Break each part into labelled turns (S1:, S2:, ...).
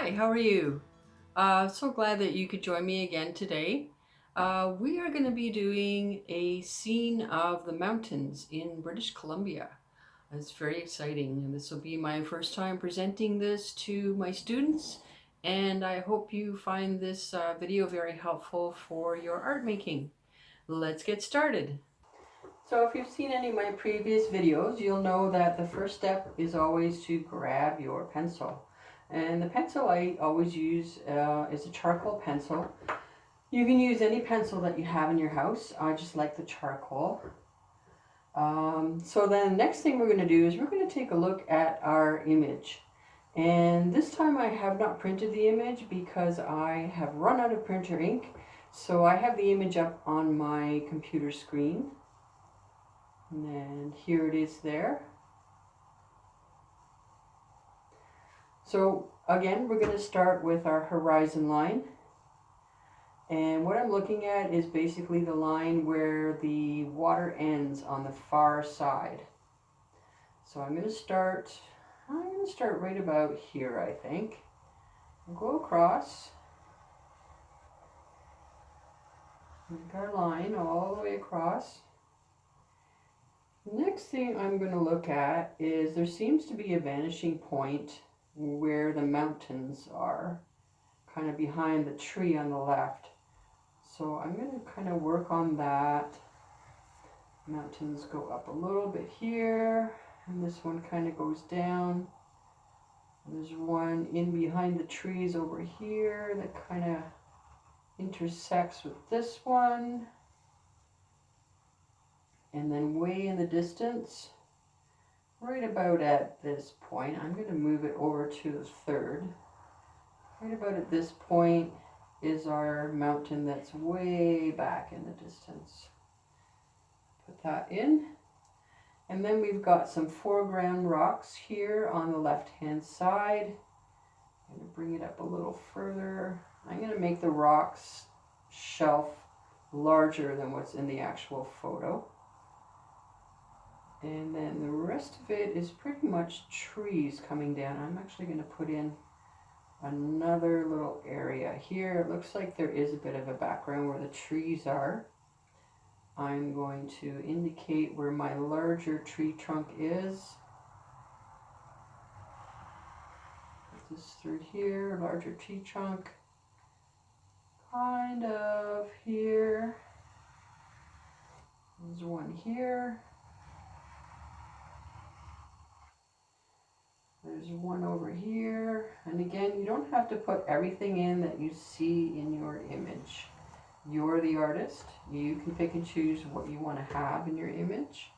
S1: Hi, how are you? So glad that you could join me again today. We are going to be doing a scene of the mountains in British Columbia. It's very exciting, and this will be my first time presenting this to my students, and I hope you find this video very helpful for your art making. Let's get started. So if you've seen any of my previous videos, you'll know that the first step is always to grab your pencil. And the pencil I always use is a charcoal pencil. You can use any pencil that you have in your house. I just like the charcoal. So then the next thing we're going to do is we're going to take a look at our image. And this time I have not printed the image because I have run out of printer ink. So I have the image up on my computer screen. And here it is there. So again, we're going to start with our horizon line. And what I'm looking at is basically the line where the water ends on the far side. So I'm going to start right about here, I think. I'll go across. Make our line all the way across. Next thing I'm going to look at is there seems to be a vanishing point where the mountains are, kind of behind the tree on the left. So I'm going to kind of work on that. Mountains go up a little bit here, and this one kind of goes down. And there's one in behind the trees over here that kind of intersects with this one. And then way in the distance, right about at this point, I'm going to move it over to the third. Right about at this point is our mountain that's way back in the distance. Put that in. And then we've got some foreground rocks here on the left-hand side. I'm going to bring it up a little further. I'm going to make the rocks shelf larger than what's in the actual photo. And then the rest of it is pretty much trees coming down. I'm actually going to put in another little area here. It looks like there is a bit of a background where the trees are. I'm going to indicate where my larger tree trunk is. Put this through here, larger tree trunk. Kind of here. There's one here. There's one over here. And again, you don't have to put everything in that you see in your image. You're the artist. You can pick and choose what you want to have in your image.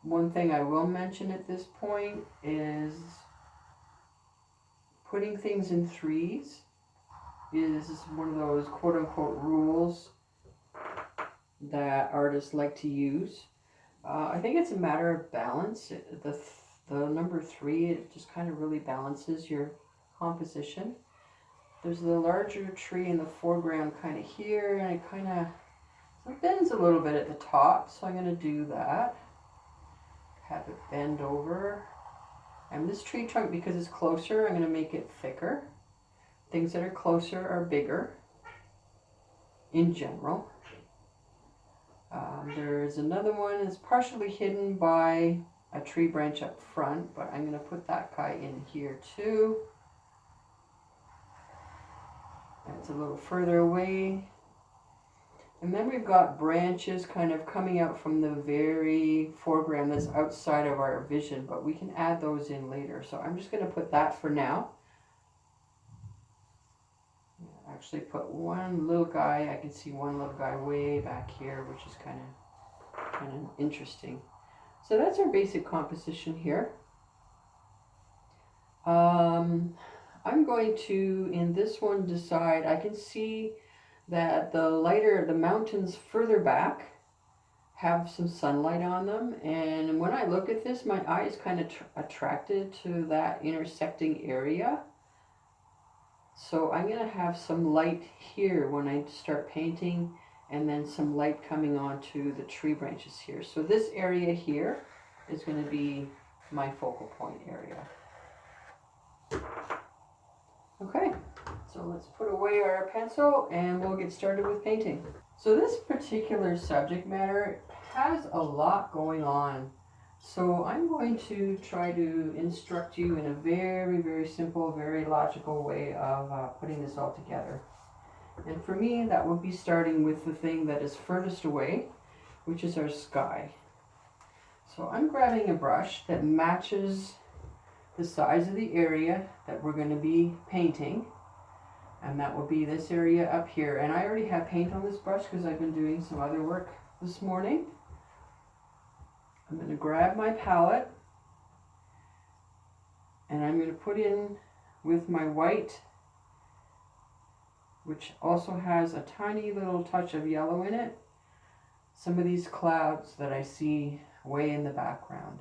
S1: One thing I will mention at this point is putting things in threes is one of those quote-unquote rules that artists like to use. I think it's a matter of balance. The number 3, it just kind of really balances your composition. There's the larger tree in the foreground kind of here, and it bends a little bit at the top, so I'm going to do that. Have it bend over. And this tree trunk, because it's closer, I'm going to make it thicker. Things that are closer are bigger in general. There's another one that's partially hidden by a tree branch up front, but I'm going to put that guy in here too. That's a little further away. And then we've got branches kind of coming out from the very foreground that's outside of our vision, but we can add those in later. So I'm just going to put that for now. Actually put one little guy. I can see one little guy way back here, which is kind of interesting. So that's our basic composition here. I'm going to, in this one, decide, I can see that the mountains further back have some sunlight on them. And when I look at this, my eye is kind of attracted to that intersecting area. So I'm going to have some light here when I start painting, and then some light coming onto the tree branches here. So this area here is going to be my focal point area. Okay, so let's put away our pencil and we'll get started with painting. So this particular subject matter has a lot going on. So I'm going to try to instruct you in a very, very simple, very logical way of putting this all together. And for me, that would be starting with the thing that is furthest away, which is our sky. So I'm grabbing a brush that matches the size of the area that we're going to be painting. And that will be this area up here. And I already have paint on this brush because I've been doing some other work this morning. I'm going to grab my palette and I'm going to put in with my white, which also has a tiny little touch of yellow in it, some of these clouds that I see way in the background.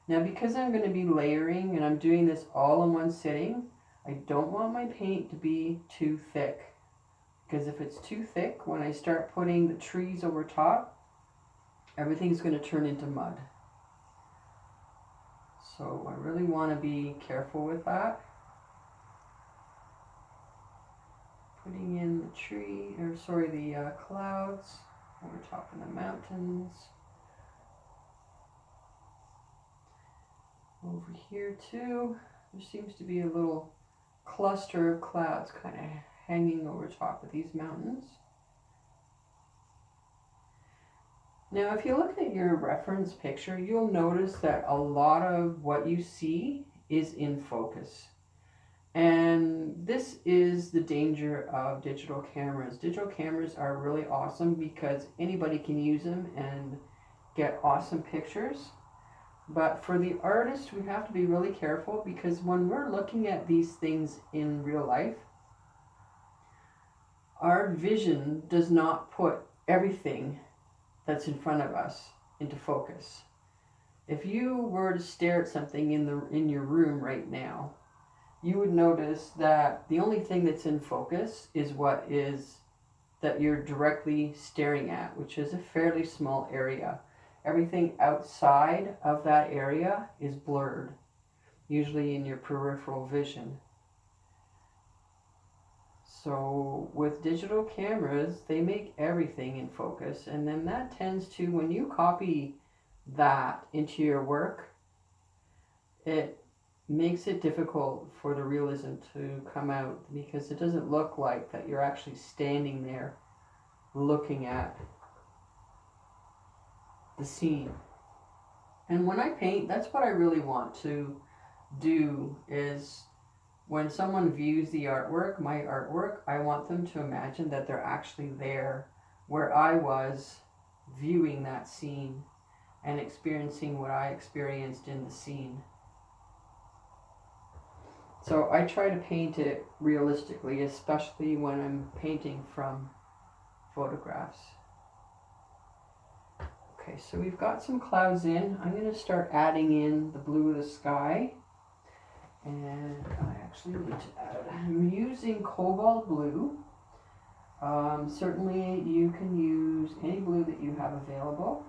S1: Now because I'm going to be layering and I'm doing this all in one sitting, I don't want my paint to be too thick, because if it's too thick, when I start putting the trees over top, everything's going to turn into mud. So I really want to be careful with that. Putting in the clouds over top of the mountains. Over here too, there seems to be a little cluster of clouds kind of hanging over top of these mountains. Now, if you look at your reference picture, you'll notice that a lot of what you see is in focus. And this is the danger of digital cameras. Digital cameras are really awesome because anybody can use them and get awesome pictures. But for the artist, we have to be really careful, because when we're looking at these things in real life, our vision does not put everything that's in front of us into focus. If you were to stare at something in your room right now, you would notice that the only thing that's in focus is what is that you're directly staring at, which is a fairly small area. Everything outside of that area is blurred, usually in your peripheral vision. So with digital cameras, they make everything in focus, and then that tends to, when you copy that into your work, it makes it difficult for the realism to come out, because it doesn't look like that you're actually standing there looking at the scene. And when I paint, that's what I really want to do, is when someone views the artwork, my artwork, I want them to imagine that they're actually there where I was viewing that scene and experiencing what I experienced in the scene. So I try to paint it realistically, especially when I'm painting from photographs. Okay, so we've got some clouds in. I'm going to start adding in the blue of the sky. And I actually need to add, I'm using cobalt blue. Certainly you can use any blue that you have available.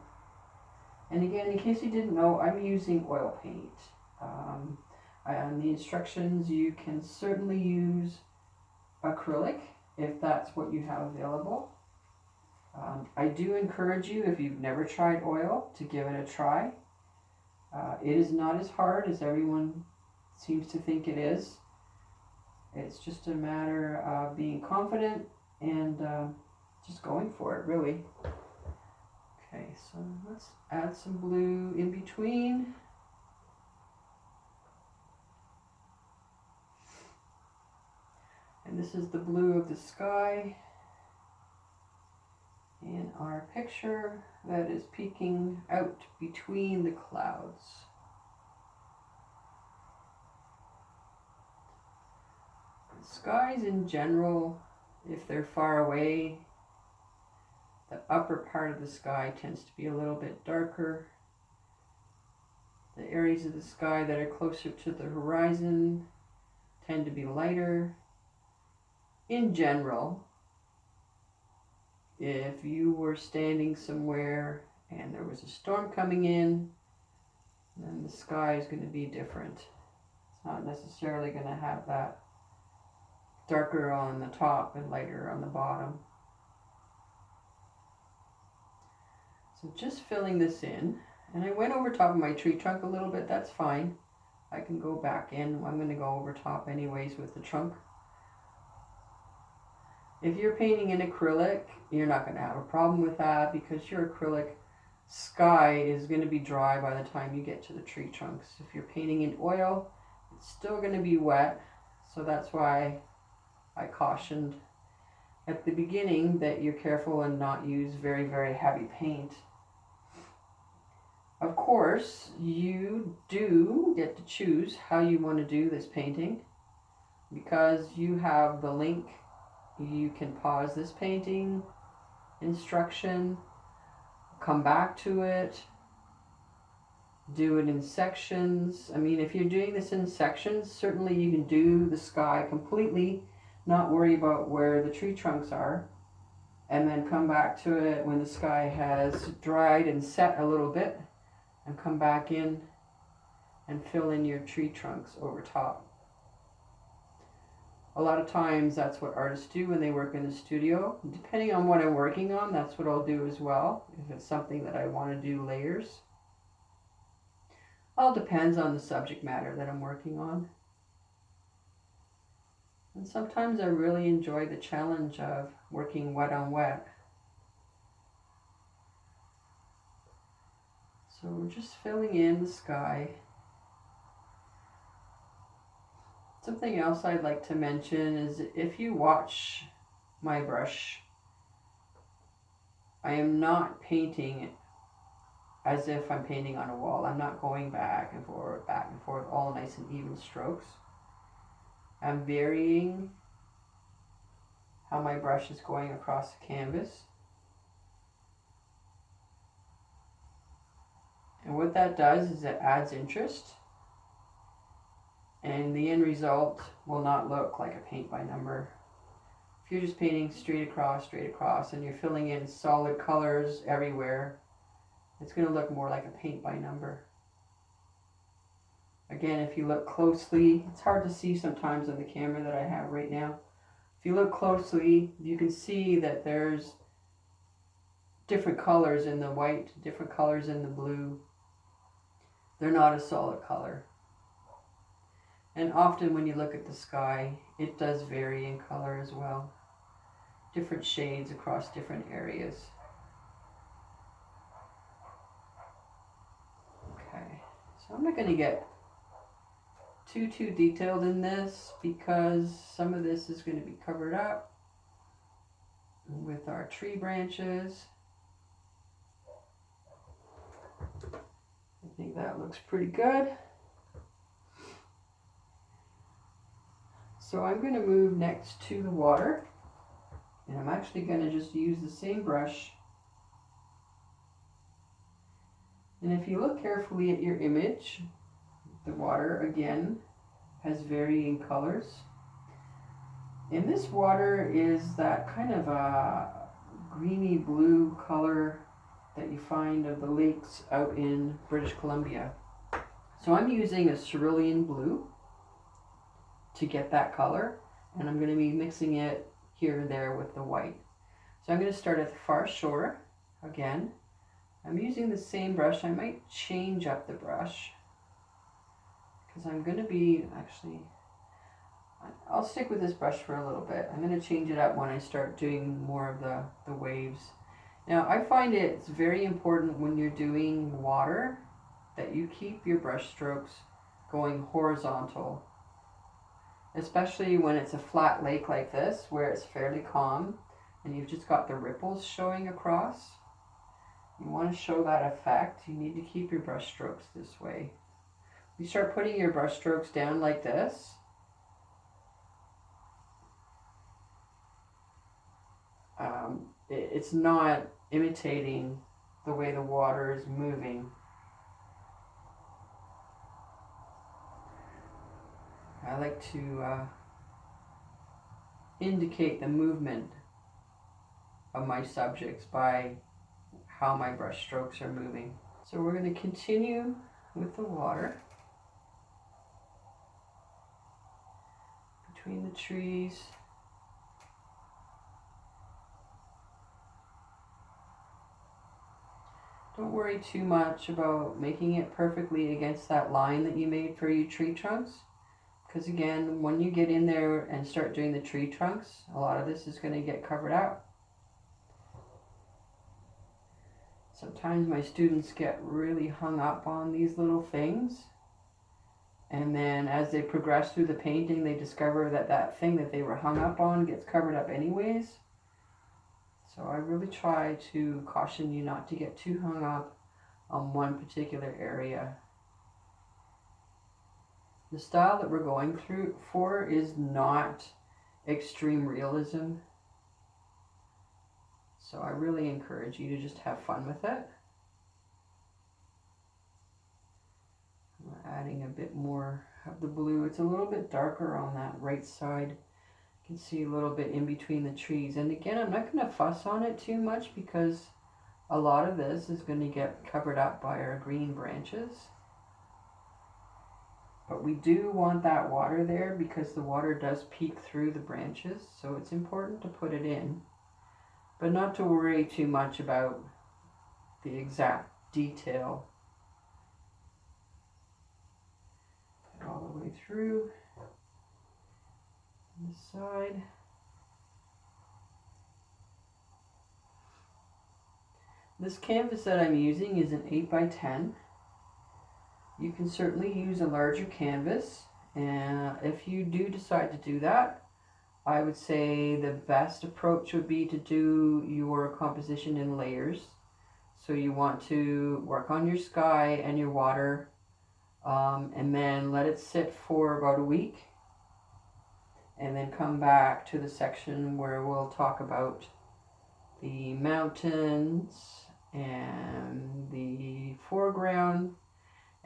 S1: And again, in case you didn't know, I'm using oil paint. On the instructions, you can certainly use acrylic if that's what you have available. I do encourage you, if you've never tried oil, to give it a try. It is not as hard as everyone seems to think it is. It's just a matter of being confident and just going for it, really. Okay, so let's add some blue in between. And this is the blue of the sky in our picture that is peeking out between the clouds. Skies in general, if they're far away, the upper part of the sky tends to be a little bit darker. The areas of the sky that are closer to the horizon tend to be lighter. In general, if you were standing somewhere and there was a storm coming in, then the sky is going to be different. It's not necessarily going to have that darker on the top and lighter on the bottom. So just filling this in. And I went over top of my tree trunk a little bit, that's fine. I can go back in. I'm going to go over top anyways with the trunk. If you're painting in acrylic, you're not going to have a problem with that because your acrylic sky is going to be dry by the time you get to the tree trunks. If you're painting in oil, it's still going to be wet. So that's why I cautioned at the beginning that you're careful and not use very, very heavy paint. Of course, you do get to choose how you want to do this painting. Because you have the link, you can pause this painting instruction, come back to it, do it in sections. I mean, if you're doing this in sections, certainly you can do the sky completely, not worry about where the tree trunks are, and then come back to it when the sky has dried and set a little bit, and come back in and fill in your tree trunks over top. A lot of times that's what artists do when they work in the studio. Depending on what I'm working on, that's what I'll do as well. If it's something that I want to do layers. All depends on the subject matter that I'm working on. And sometimes I really enjoy the challenge of working wet on wet. So we're just filling in the sky. Something else I'd like to mention is if you watch my brush, I am not painting as if I'm painting on a wall. I'm not going back and forth, all nice and even strokes. I'm varying how my brush is going across the canvas. And what that does is it adds interest. And the end result will not look like a paint by number. If you're just painting straight across, and you're filling in solid colors everywhere, it's going to look more like a paint by number. Again, if you look closely, it's hard to see sometimes on the camera that I have right now. If you look closely, you can see that there's different colors in the white, different colors in the blue. They're not a solid color. And often when you look at the sky, it does vary in color as well. Different shades across different areas. Okay, so I'm not going to get too detailed in this because some of this is going to be covered up with our tree branches. I think that looks pretty good. So I'm going to move next to the water, and I'm actually going to just use the same brush. And if you look carefully at your image, the water again has varying colors. And this water is that kind of a greeny blue color that you find of the lakes out in British Columbia. So I'm using a cerulean blue to get that color, and I'm going to be mixing it here and there with the white. So I'm going to start at the far shore again. I'm using the same brush. I might change up the brush because I'm going to be I'll stick with this brush for a little bit. I'm going to change it up when I start doing more of the waves. Now I find it's very important when you're doing water that you keep your brush strokes going horizontal. Especially when it's a flat lake like this where it's fairly calm and you've just got the ripples showing across. You want to show that effect. You need to keep your brush strokes this way. You start putting your brush strokes down like this. It's not imitating the way the water is moving. I like to indicate the movement of my subjects by how my brush strokes are moving. So we're going to continue with the water between the trees. Don't worry too much about making it perfectly against that line that you made for your tree trunks. Because again, when you get in there and start doing the tree trunks, a lot of this is going to get covered out. Sometimes my students get really hung up on these little things. And then as they progress through the painting, they discover that that thing that they were hung up on gets covered up anyways. So I really try to caution you not to get too hung up on one particular area. The style that we're going through for is not extreme realism. So I really encourage you to just have fun with it. We're adding a bit more of the blue. It's a little bit darker on that right side. You can see a little bit in between the trees. And again, I'm not going to fuss on it too much because a lot of this is going to get covered up by our green branches. But we do want that water there because the water does peek through the branches. So it's important to put it in. But not to worry too much about the exact detail. All the way through this side. This canvas that I'm using is an 8x10. You can certainly use a larger canvas, and if you do decide to do that, I would say the best approach would be to do your composition in layers. So you want to work on your sky and your water, and then let it sit for about a week, and then come back to the section where we'll talk about the mountains and the foreground.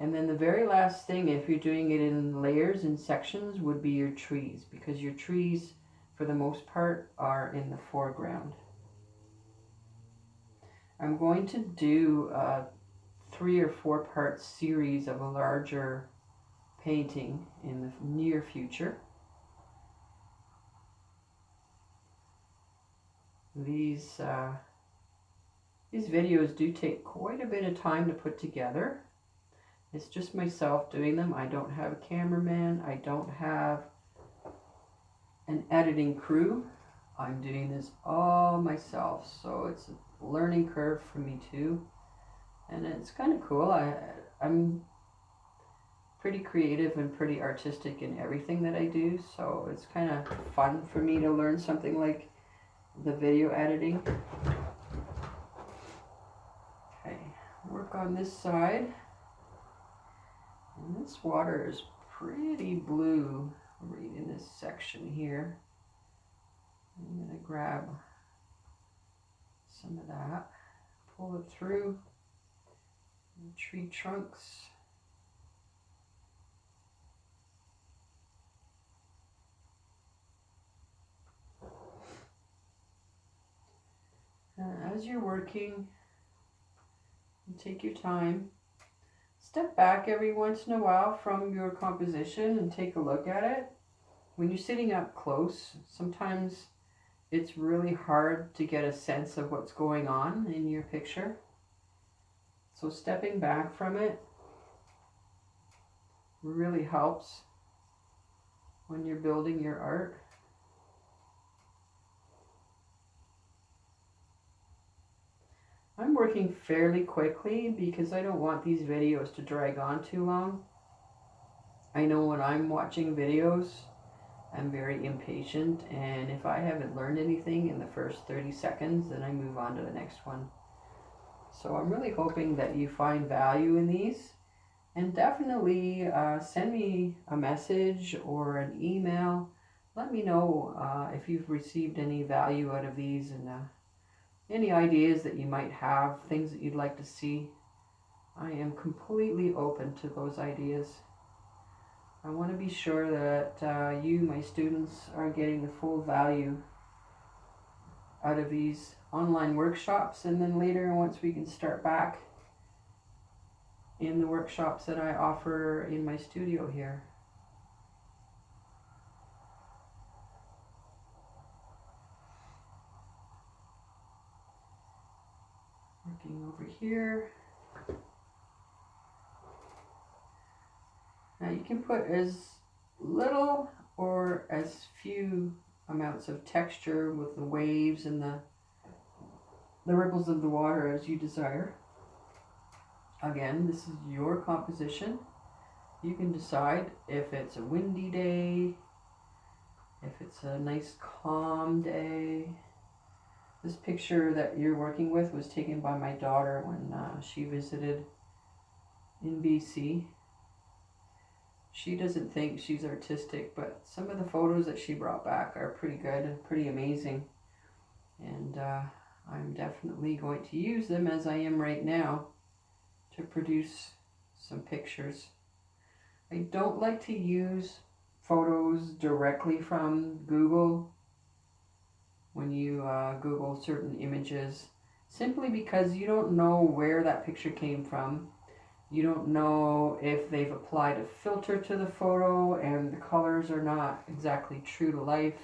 S1: And then the very last thing, if you're doing it in layers and sections, would be your trees, because your trees for the most part are in the foreground. I'm going to do a 3 or 4 part series of a larger painting in the near future. These videos do take quite a bit of time to put together. It's just myself doing them. I don't have a cameraman. I don't have an editing crew. I'm doing this all myself, so it's a learning curve for me too. And it's kind of cool. I'm pretty creative and pretty artistic in everything that I do, so it's kind of fun for me to learn something like the video editing. Okay, work on this side. And this water is pretty blue right in this section here. I'm going to grab some of that, pull it through the tree trunks. As you're working, you take your time. Step back every once in a while from your composition and take a look at it. When you're sitting up close, sometimes it's really hard to get a sense of what's going on in your picture. So stepping back from it really helps when you're building your art. I'm working fairly quickly because I don't want these videos to drag on too long. I know when I'm watching videos, I'm very impatient, and if I haven't learned anything in the first 30 seconds, then I move on to the next one. So I'm really hoping that you find value in these, and definitely send me a message or an email. Let me know if you've received any value out of these, and any ideas that you might have, things that you'd like to see. I am completely open to those ideas. I want to be sure that you, my students, are getting the full value out of these online workshops, and then later, once we can start back in the workshops that I offer in my studio here. Something over here. Now you can put as little or as few amounts of texture with the waves and the ripples of the water as you desire. Again, this is your composition. You can decide if it's a windy day, if it's a nice calm day. This picture that you're working with was taken by my daughter when she visited in BC. She doesn't think she's artistic, but some of the photos that she brought back are pretty good and pretty amazing. And I'm definitely going to use them, as I am right now, to produce some pictures. I don't like to use photos directly from Google when you Google certain images, simply because you don't know where that picture came from. You don't know if they've applied a filter to the photo and the colors are not exactly true to life.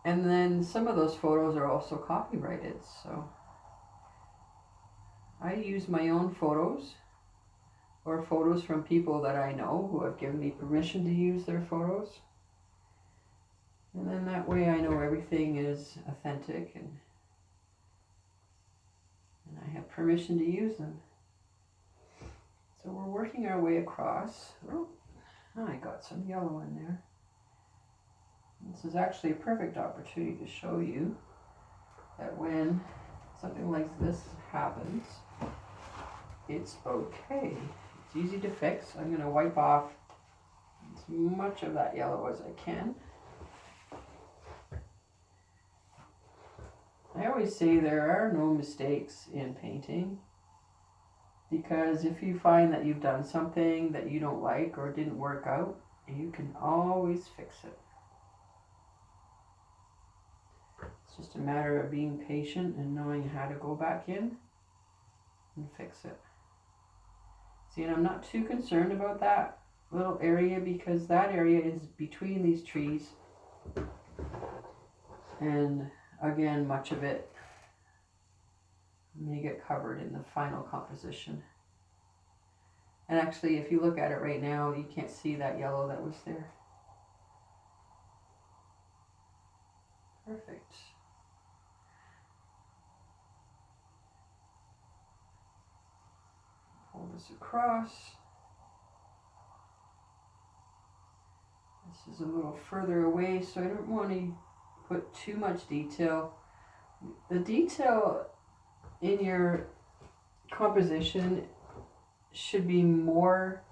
S1: And then some of those photos are also copyrighted, so I use my own photos or photos from people that I know who have given me permission to use their photos. And then that way I know everything is authentic and I have permission to use them. So we're working our way across. Oh, I got some yellow in there. This is actually a perfect opportunity to show you that when something like this happens, it's okay. It's easy to fix. I'm going to wipe off as much of that yellow as I can. I always say there are no mistakes in painting, because if you find that you've done something that you don't like or didn't work out, you can always fix it. It's just a matter of being patient and knowing how to go back in and fix it. See, and I'm not too concerned about that little area, because that area is between these trees, and again, much of it may get covered in the final composition. And actually, if you look at it right now, you can't see that yellow that was there. Perfect. Pull this across. This is a little further away, so I don't want to put too much detail. The detail in your composition should be more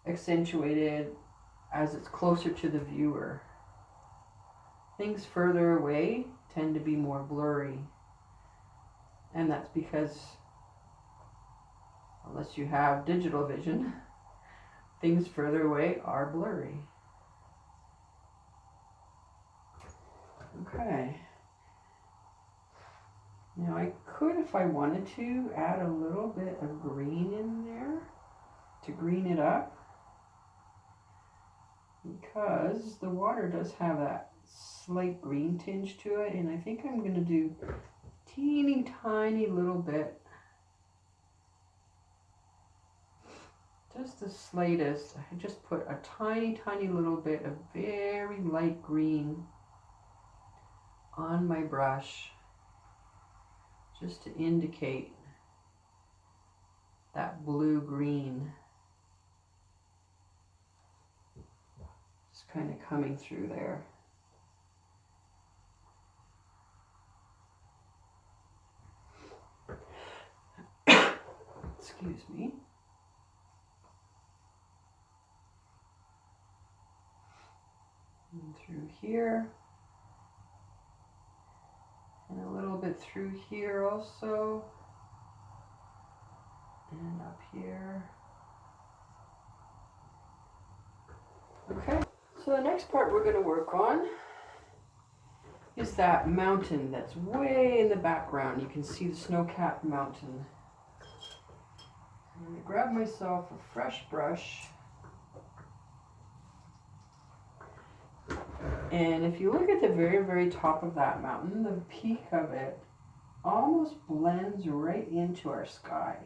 S1: accentuated as it's closer to the viewer. Things further away tend to be more blurry, and that's because, unless you have digital vision, things further away are blurry. Okay. Now I could, if I wanted to, add a little bit of green in there to green it up, because the water does have that slight green tinge to it, and I think I'm going to do teeny tiny little bit, just the slightest. I just put a tiny little bit of very light green on my brush, just to indicate that blue-green just kind of coming through there. Excuse me. And through here. And a little bit through here also, and up here. Okay, so the next part we're going to work on is that mountain that's way in the background. You can see the snow-capped mountain. I'm going to grab myself a fresh brush. And if you look at the very, very top of that mountain, the peak of it almost blends right into our sky.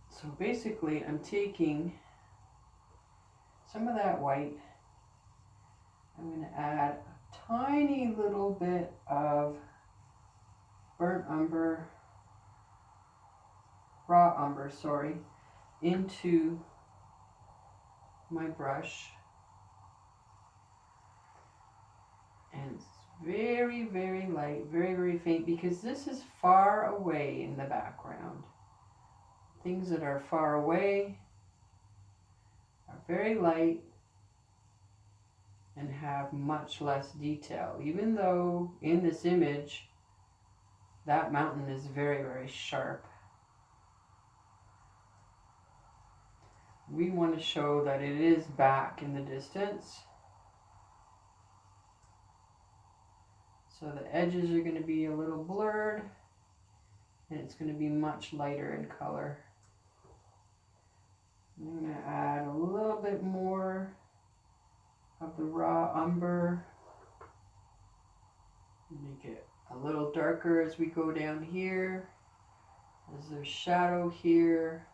S1: So basically, I'm taking some of that white. I'm going to add a tiny little bit of burnt umber, raw umber, sorry, into my brush. And it's very, very light, very, very faint, because this is far away in the background. Things that are far away are very light and have much less detail, even though in this image that mountain is very, very sharp. We want to show that it is back in the distance. So the edges are going to be a little blurred, and it's going to be much lighter in color. I'm going to add a little bit more of the raw umber. Make it a little darker as we go down here, as there's shadow here.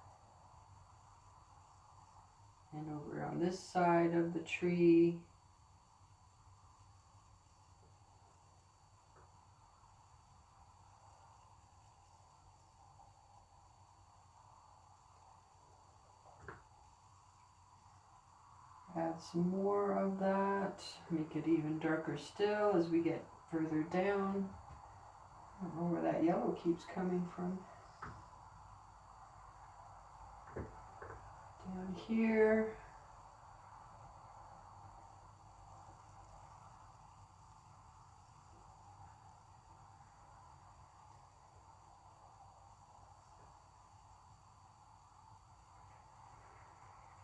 S1: And over on this side of the tree. Add some more of that, make it even darker still as we get further down. I don't know where that yellow keeps coming from. Down here.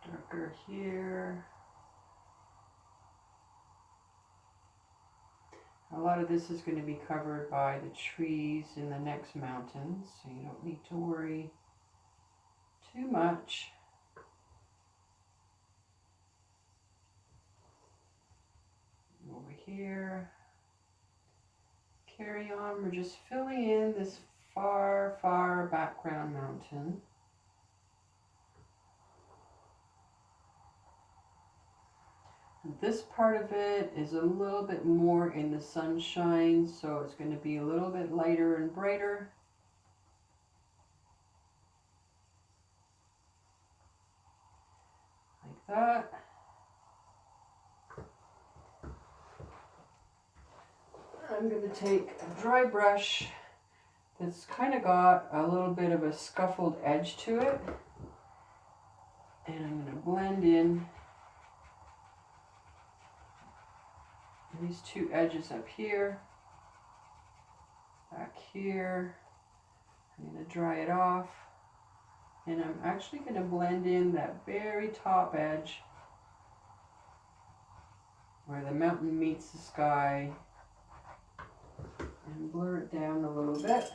S1: Darker here. A lot of this is going to be covered by the trees in the next mountain, so you don't need to worry too much. Over here. Carry on, we're just filling in this far, far background mountain. This part of it is a little bit more in the sunshine, so it's going to be a little bit lighter and brighter. Like that. I'm going to take a dry brush that's kind of got a little bit of a scuffled edge to it, and I'm going to blend in these two edges up here, back here. I'm going to dry it off, and I'm actually going to blend in that very top edge where the mountain meets the sky and blur it down a little bit.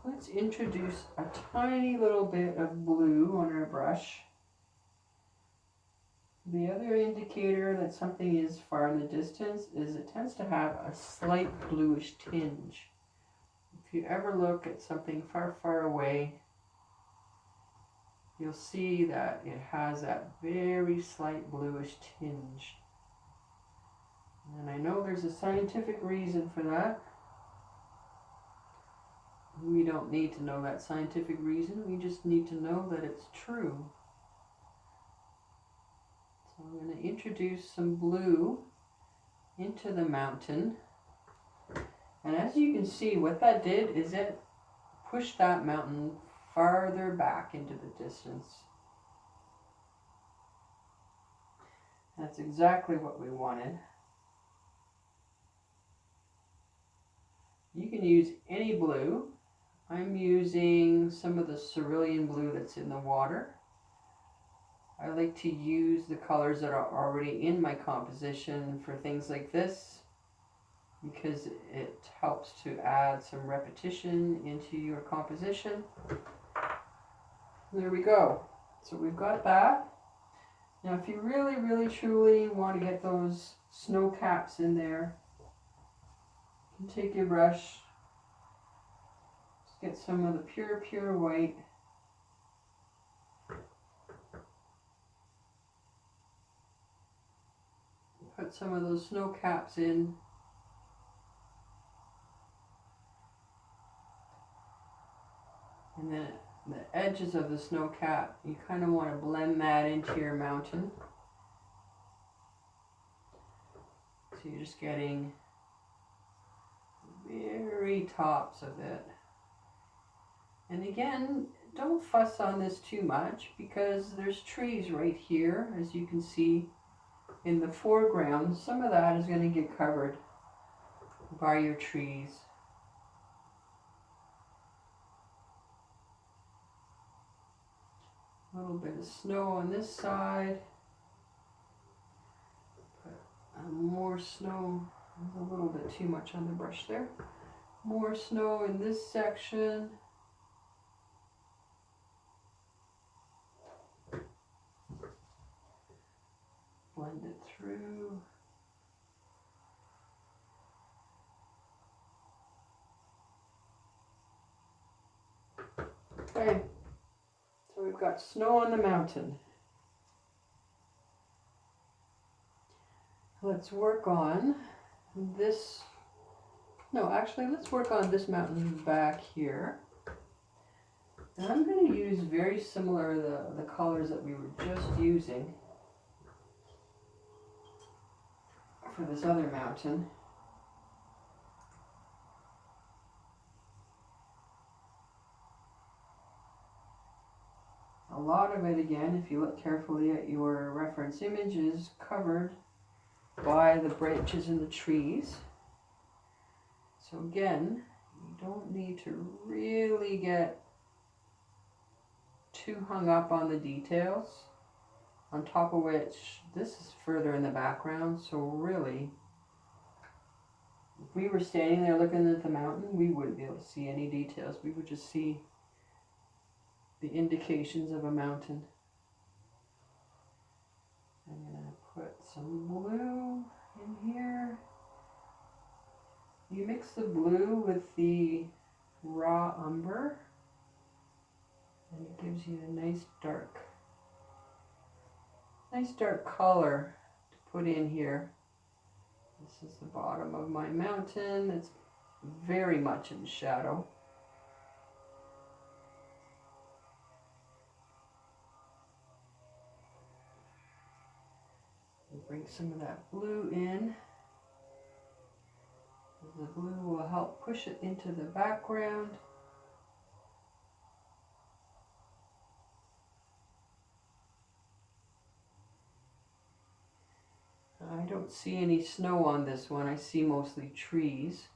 S1: Let's introduce a tiny little bit of blue on our brush. The other indicator that something is far in the distance is it tends to have a slight bluish tinge. If you ever look at something far, far away, you'll see that it has that very slight bluish tinge. And I know there's a scientific reason for that. We don't need to know that scientific reason, we just need to know that it's true. So I'm going to introduce some blue into the mountain. And as you can see, what that did is it pushed that mountain farther back into the distance. That's exactly what we wanted. You can use any blue. I'm using some of the cerulean blue that's in the water. I like to use the colors that are already in my composition for things like this, because it helps to add some repetition into your composition. There we go. So we've got that. Now if you really, really, truly want to get those snow caps in there, you can take your brush, just get some of the pure, pure white. Put some of those snow caps in. And then the edges of the snow cap, you kind of want to blend that into your mountain. So you're just getting very tops of it. And again, don't fuss on this too much because there's trees right here, as you can see in the foreground. Some of that is going to get covered by your trees. A little bit of snow on this side. Put more snow. There's a little bit too much on the brush there. More snow in this section. Blend it through. Okay, so we've got snow on the mountain. Let's work on this. No, actually, let's work on this mountain back here. And I'm going to use very similar the colors that we were just using for this other mountain. A lot of it, again, if you look carefully at your reference image, is covered by the branches in the trees. So again, you don't need to really get too hung up on the details, on top of which this is further in the background. So really, if we were standing there looking at the mountain, we wouldn't be able to see any details. We would just see the indications of a mountain. I'm going to put some blue in here. You mix the blue with the raw umber and it gives you a nice dark color to put in here. This is the bottom of my mountain. It's very much in shadow. Bring some of that blue in. The blue will help push it into the background. I don't see any snow on this one. I see mostly trees.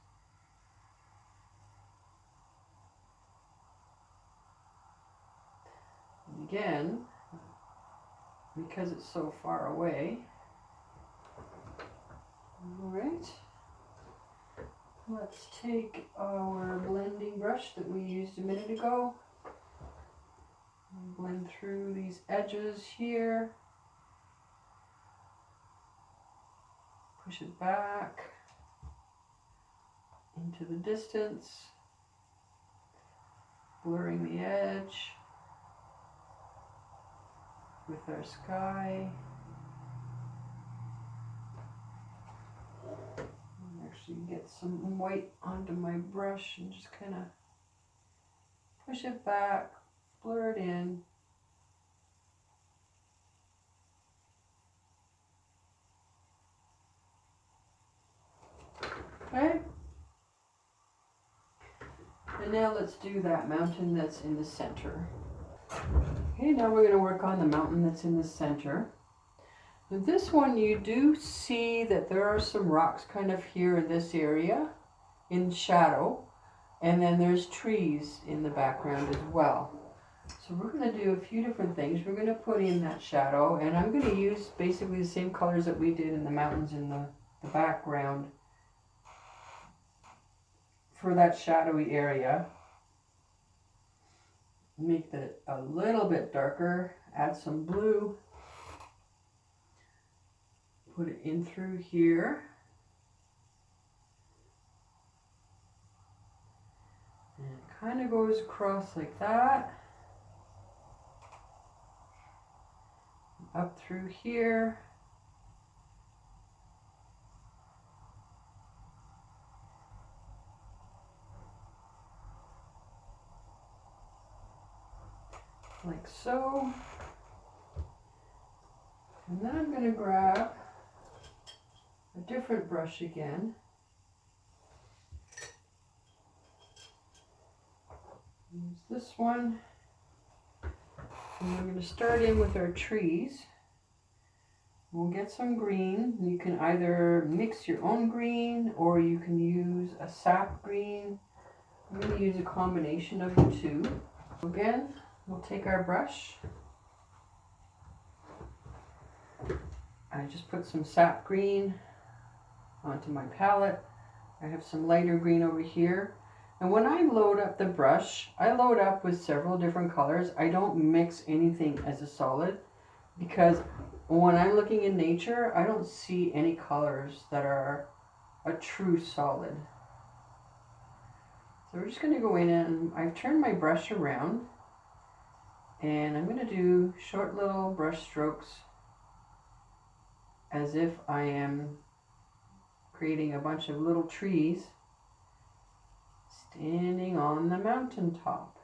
S1: And again, because it's so far away. All right. Let's take our blending brush that we used a minute ago and blend through these edges here. Push it back into the distance, blurring the edge with our sky. Actually get some white onto my brush and just kind of push it back, blur it in. Okay. And now let's do that mountain that's in the center. Okay, now we're going to work on the mountain that's in the center. This one, you do see that there are some rocks kind of here in this area in shadow, and then there's trees in the background as well. So we're going to do a few different things. We're going to put in that shadow, and I'm going to use basically the same colors that we did in the mountains in the background for that shadowy area. Make that a little bit darker, add some blue. Put it in through here. And it kind of goes across like that. Up through here. Like so. And then I'm going to grab a different brush again. Use this one. And we're going to start in with our trees. We'll get some green. You can either mix your own green or you can use a sap green. I'm going to use a combination of the two. Again, we'll take our brush. I just put some sap green onto my palette. I have some lighter green over here. And when I load up the brush, I load up with several different colors. I don't mix anything as a solid because when I'm looking in nature, I don't see any colors that are a true solid. So we're just going to go in and I've turned my brush around and I'm going to do short little brush strokes as if I am creating a bunch of little trees standing on the mountaintop.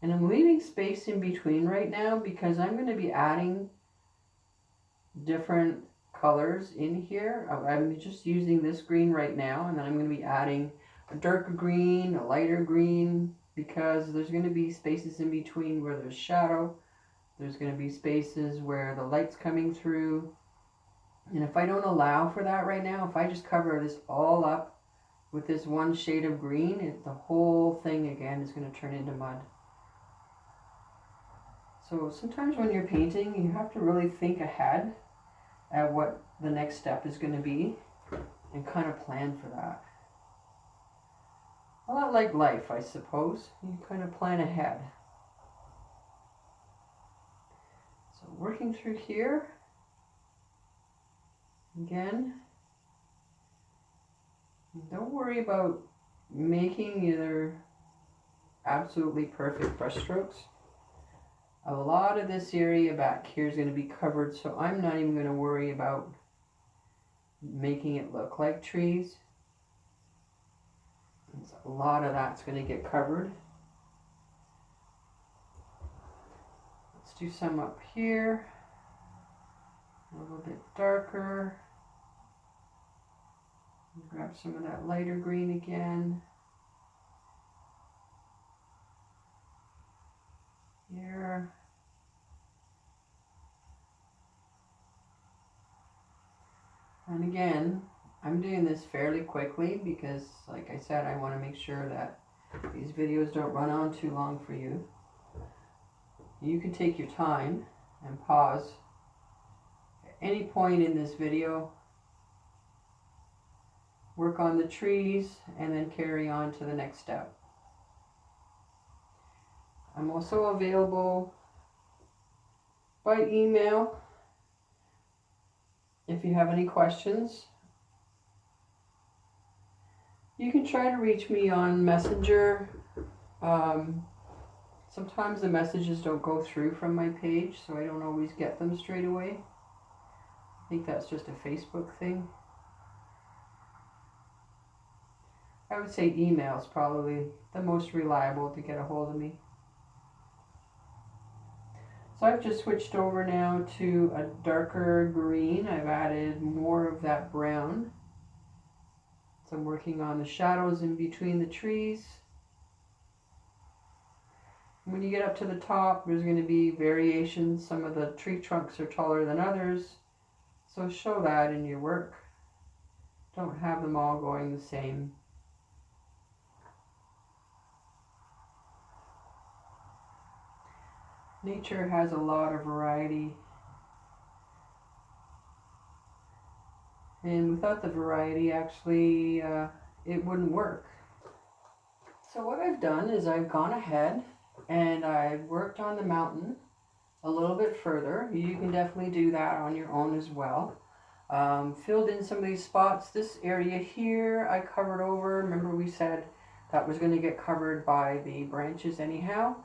S1: And I'm leaving space in between right now because I'm going to be adding different colors in here. I'm just using this green right now, and then I'm going to be adding a darker green, a lighter green, because there's going to be spaces in between where there's shadow. There's going to be spaces where the light's coming through. And if I don't allow for that right now, if I just cover this all up with this one shade of green, the whole thing again is going to turn into mud. So sometimes when you're painting, you have to really think ahead at what the next step is going to be and kind of plan for that. A lot like life, I suppose. You kind of plan ahead. So working through here, again, don't worry about making either absolutely perfect brush strokes. A lot of this area back here is going to be covered, so I'm not even going to worry about making it look like trees. A lot of that's going to get covered. Let's do some up here. A little bit darker. Grab some of that lighter green again. Here. And again, I'm doing this fairly quickly because, like I said, I want to make sure that these videos don't run on too long for you. You can take your time and pause at any point in this video, work on the trees, and then carry on to the next step. I'm also available by email if you have any questions. You can try to reach me on Messenger. Sometimes the messages don't go through from my page, so I don't always get them straight away. I think that's just a Facebook thing. I would say email is probably the most reliable to get a hold of me. So I've just switched over now to a darker green. I've added more of that brown. So I'm working on the shadows in between the trees. When you get up to the top, there's going to be variations. Some of the tree trunks are taller than others. So show that in your work. Don't have them all going the same. Nature has a lot of variety. And without the variety, actually, it wouldn't work. So what I've done is I've gone ahead and I've worked on the mountain a little bit further. You can definitely do that on your own as well. Filled in some of these spots. This area here I covered over. Remember we said that was going to get covered by the branches anyhow.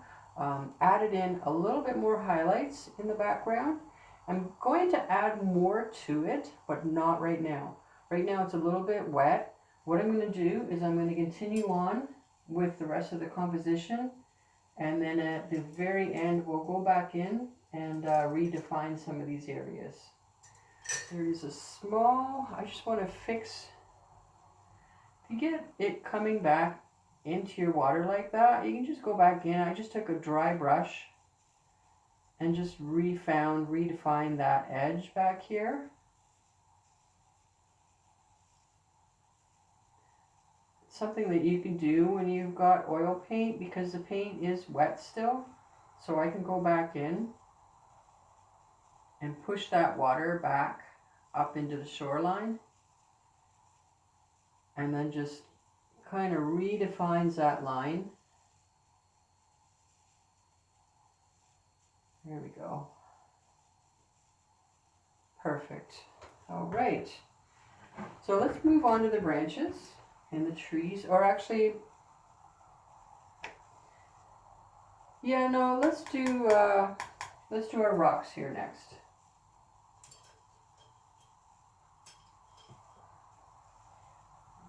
S1: Added in a little bit more highlights in the background. I'm going to add more to it, but not right now. Right now it's a little bit wet. What I'm going to do is I'm going to continue on with the rest of the composition, and then at the very end we'll go back in and redefine some of these areas. There's a small, I just want to fix, if you get it coming back into your water like that, you can just go back in. I just took a dry brush and just redefined that edge back here. Something that you can do when you've got oil paint, because the paint is wet still. So I can go back in and push that water back up into the shoreline, and then just kind of redefines that line. There we go. Perfect. All right. So let's move on to the branches and the trees, or actually, yeah, no, let's do our rocks here next.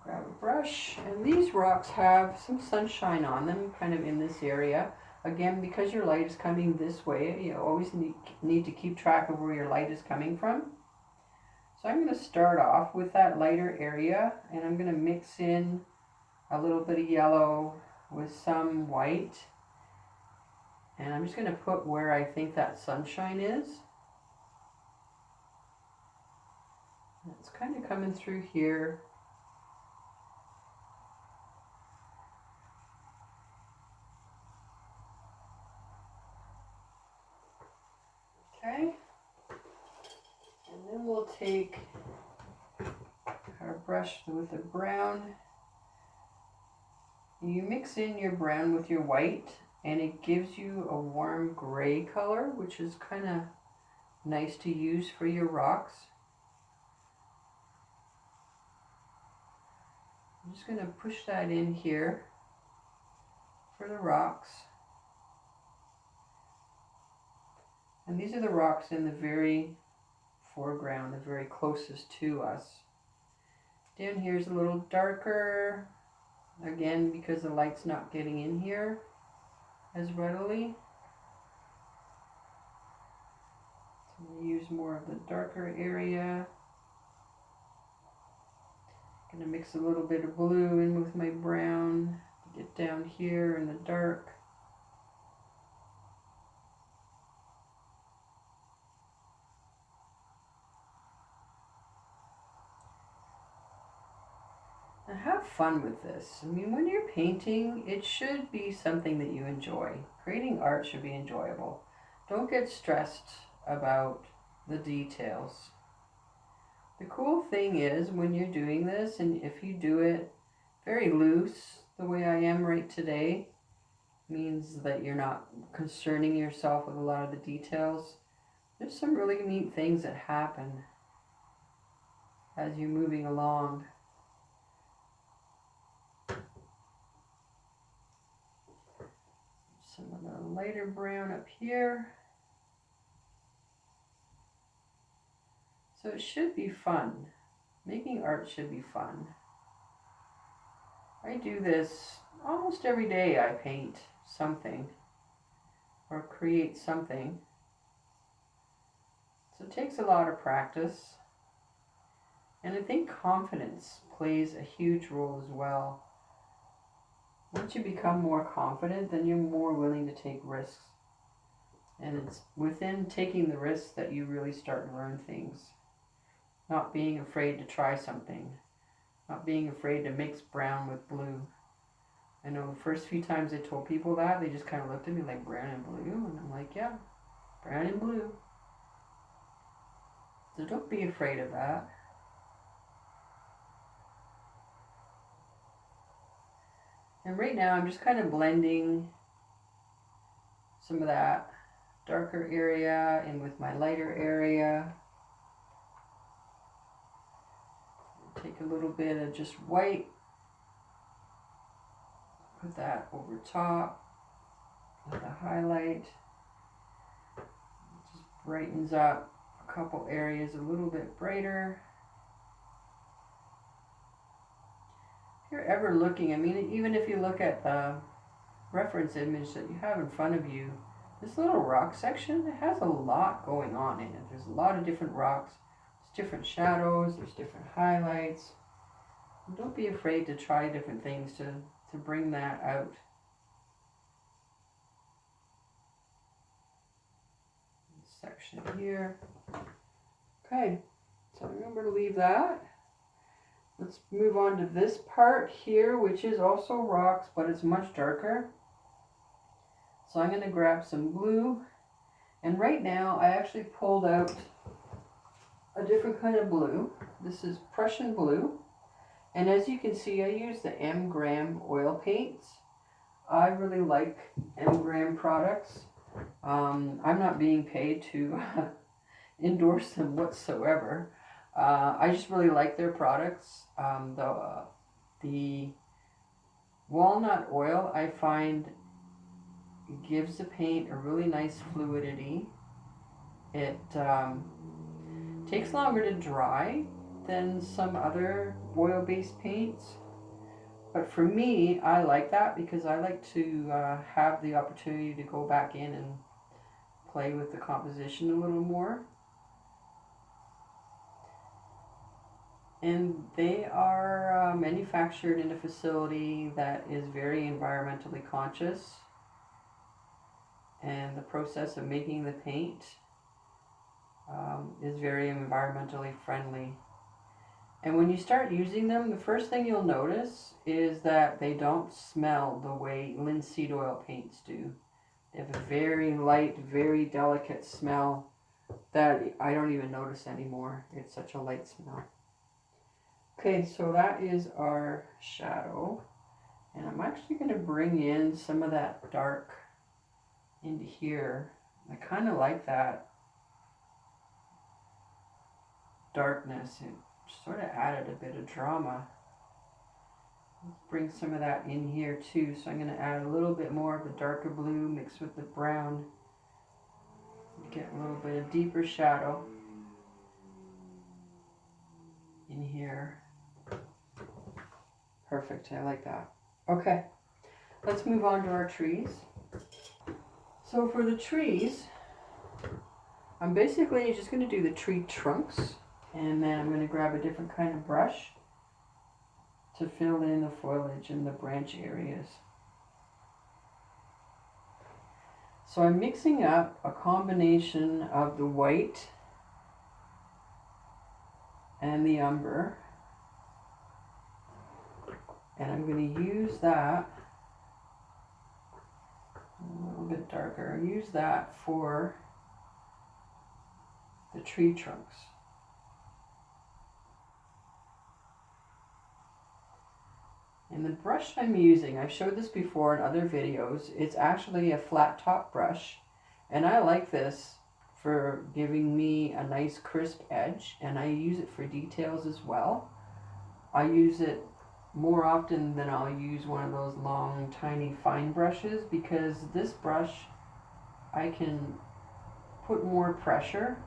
S1: Grab a brush, and these rocks have some sunshine on them, kind of in this area. Again, because your light is coming this way, you always need to keep track of where your light is coming from. So I'm going to start off with that lighter area, and I'm going to mix in a little bit of yellow with some white. And I'm just going to put where I think that sunshine is. It's kind of coming through here. Okay. And then we'll take our brush with the brown. You mix in your brown with your white, and it gives you a warm gray color, which is kind of nice to use for your rocks. I'm just going to push that in here for the rocks. And these are the rocks in the very foreground, the very closest to us. Down here is a little darker, again because the light's not getting in here as readily. So I'm going to use more of the darker area. I'm going to mix a little bit of blue in with my brown to get down here in the dark. And have fun with this. I mean, when you're painting, it should be something that you enjoy. Creating art should be enjoyable. Don't get stressed about the details. The cool thing is when you're doing this, and if you do it very loose, the way I am right today, means that you're not concerning yourself with a lot of the details. There's some really neat things that happen as you're moving along. Some of the lighter brown up here. So it should be fun. Making art should be fun. I do this almost every day. I paint something or create something. So it takes a lot of practice. And I think confidence plays a huge role as well. Once you become more confident, then you're more willing to take risks. And it's within taking the risks that you really start to learn things. Not being afraid to try something. Not being afraid to mix brown with blue. I know the first few times I told people that, they just kind of looked at me like, brown and blue? And I'm like, yeah, brown and blue. So don't be afraid of that. And right now I'm just kind of blending some of that darker area in with my lighter area. Take a little bit of just white, put that over top with the highlight. It just brightens up a couple areas a little bit brighter. If you're ever looking, I mean, even if you look at the reference image that you have in front of you, this little rock section, it has a lot going on in it. There's a lot of different rocks. There's different shadows, there's different highlights. And don't be afraid to try different things to bring that out. This section here. Okay, so I'm going to leave that. Let's move on to this part here, which is also rocks, but it's much darker. So I'm going to grab some blue, and right now I actually pulled out a different kind of blue. This is Prussian blue, and as you can see, I use the M. Graham oil paints. I really like M. Graham products. I'm not being paid to endorse them whatsoever. I just really like their products. The walnut oil, I find, gives the paint a really nice fluidity. It takes longer to dry than some other oil-based paints, but for me, I like that because I like to have the opportunity to go back in and play with the composition a little more. And they are manufactured in a facility that is very environmentally conscious, and the process of making the paint is very environmentally friendly. And when you start using them, the first thing you'll notice is that they don't smell the way linseed oil paints do. They have a very light, very delicate smell that I don't even notice anymore. It's such a light smell. Okay, so that is our shadow, and I'm actually going to bring in some of that dark into here. I kind of like that darkness. It sort of added a bit of drama. Let's bring some of that in here too. So I'm going to add a little bit more of the darker blue mixed with the brown. Get a little bit of deeper shadow in here. Perfect, I like that. Okay, let's move on to our trees. So for the trees, I'm basically just going to do the tree trunks, and then I'm going to grab a different kind of brush to fill in the foliage and the branch areas. So I'm mixing up a combination of the white and the umber, and I'm going to use that a little bit darker. Use that for the tree trunks. And the brush I'm using, I've showed this before in other videos, it's actually a flat top brush, and I like this for giving me a nice crisp edge, and I use it for details as well. I use it more often than I'll use one of those long, tiny, fine brushes, because this brush, I can put more pressure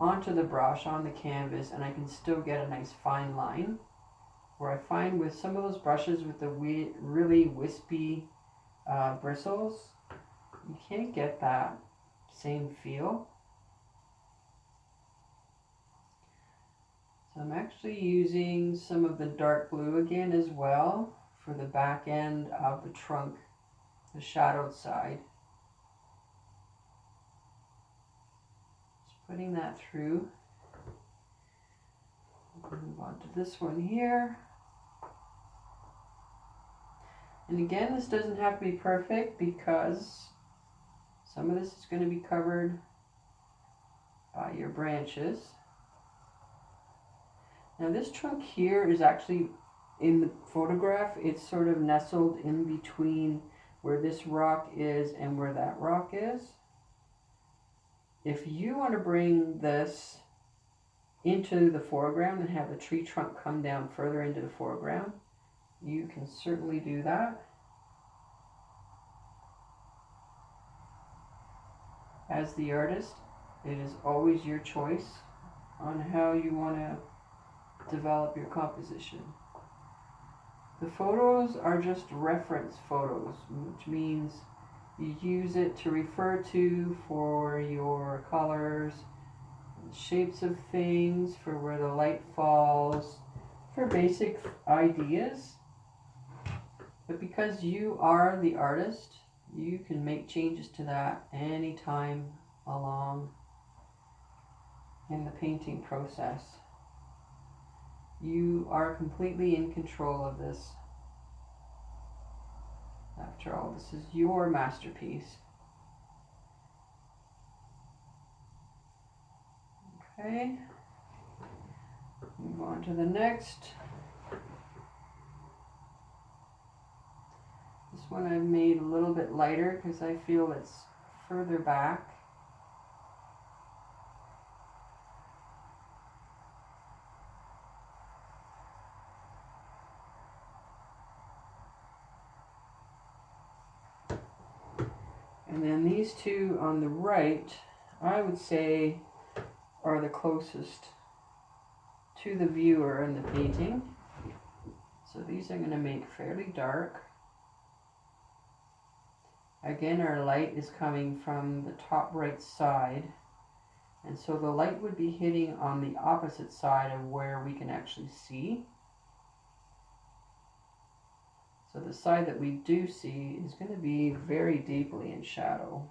S1: onto the brush, on the canvas, and I can still get a nice fine line. Where I find with some of those brushes with the really wispy bristles, you can't get that same feel. So I'm actually using some of the dark blue again as well for the back end of the trunk, the shadowed side. Just putting that through. Move on to this one here. And again, this doesn't have to be perfect because some of this is going to be covered by your branches. Now this trunk here is actually, in the photograph, it's sort of nestled in between where this rock is and where that rock is. If you want to bring this into the foreground and have the tree trunk come down further into the foreground, you can certainly do that. As the artist, it is always your choice on how you want to develop your composition. The photos are just reference photos, which means you use it to refer to for your colors, shapes of things, for where the light falls, for basic ideas. But because you are the artist, you can make changes to that anytime along in the painting process. You are completely in control of this. After all, this is your masterpiece. Okay, move on to the next. This one I've made a little bit lighter because I feel it's further back. And then these two on the right, I would say, are the closest to the viewer in the painting. So these I'm going to make fairly dark. Again, our light is coming from the top right side, and so the light would be hitting on the opposite side of where we can actually see. So the side that we do see is going to be very deeply in shadow.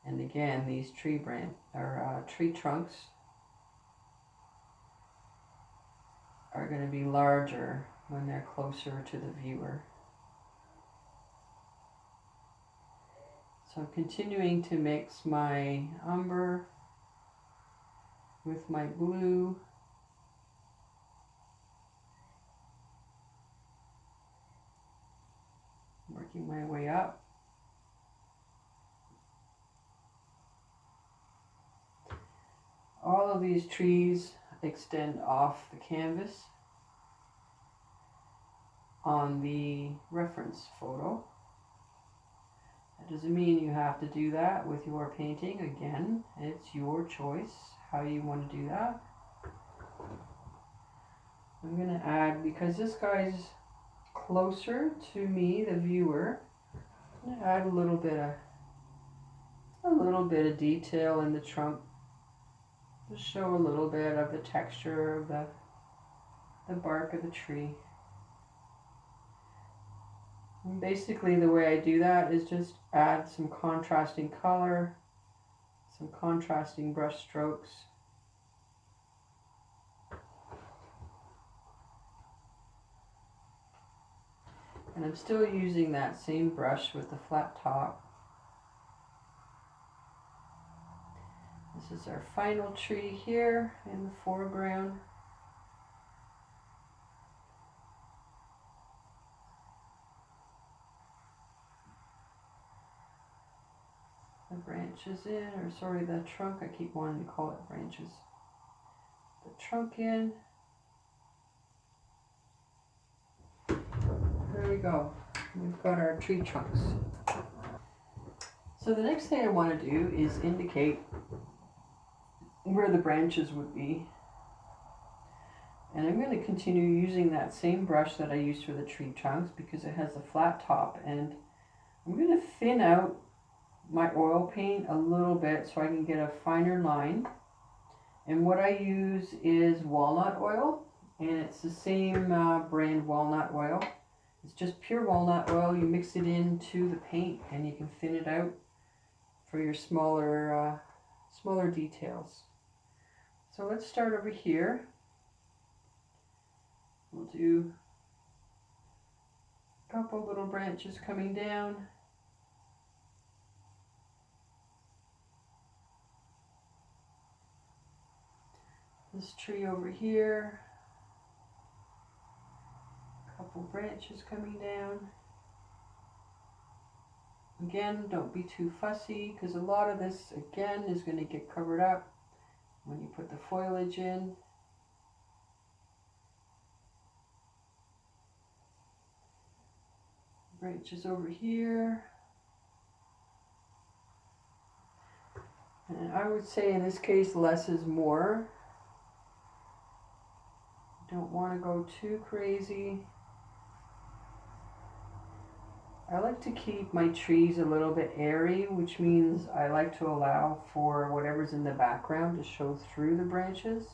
S1: And again, these tree trunks are going to be larger when they're closer to the viewer. So I'm continuing to mix my umber with my blue. Working my way up. All of these trees extend off the canvas on the reference photo. That doesn't mean you have to do that with your painting. Again, it's your choice how you want to do that. I'm going to add, because this guy's closer to me, the viewer, I'm going to add a little bit of detail in the trunk to show a little bit of the texture of the bark of the tree. And basically the way I do that is just add some contrasting color, some contrasting brush strokes. And I'm still using that same brush with the flat top. This is our final tree here in the foreground. The branches in, or sorry, the trunk, I keep wanting to call it branches. The trunk in. There we go. We've got our tree trunks. So the next thing I want to do is indicate where the branches would be. And I'm going to continue using that same brush that I used for the tree trunks because it has a flat top, and I'm going to thin out my oil paint a little bit so I can get a finer line. And what I use is walnut oil, and it's the same brand walnut oil. It's just pure walnut oil. You mix it into the paint and you can thin it out for your smaller details. So let's start over here. We'll do a couple little branches coming down. This tree over here, a couple branches coming down. Again, don't be too fussy because a lot of this, again, is going to get covered up when you put the foliage in. Branches over here. And I would say in this case, less is more. Don't want to go too crazy. I like to keep my trees a little bit airy, which means I like to allow for whatever's in the background to show through the branches.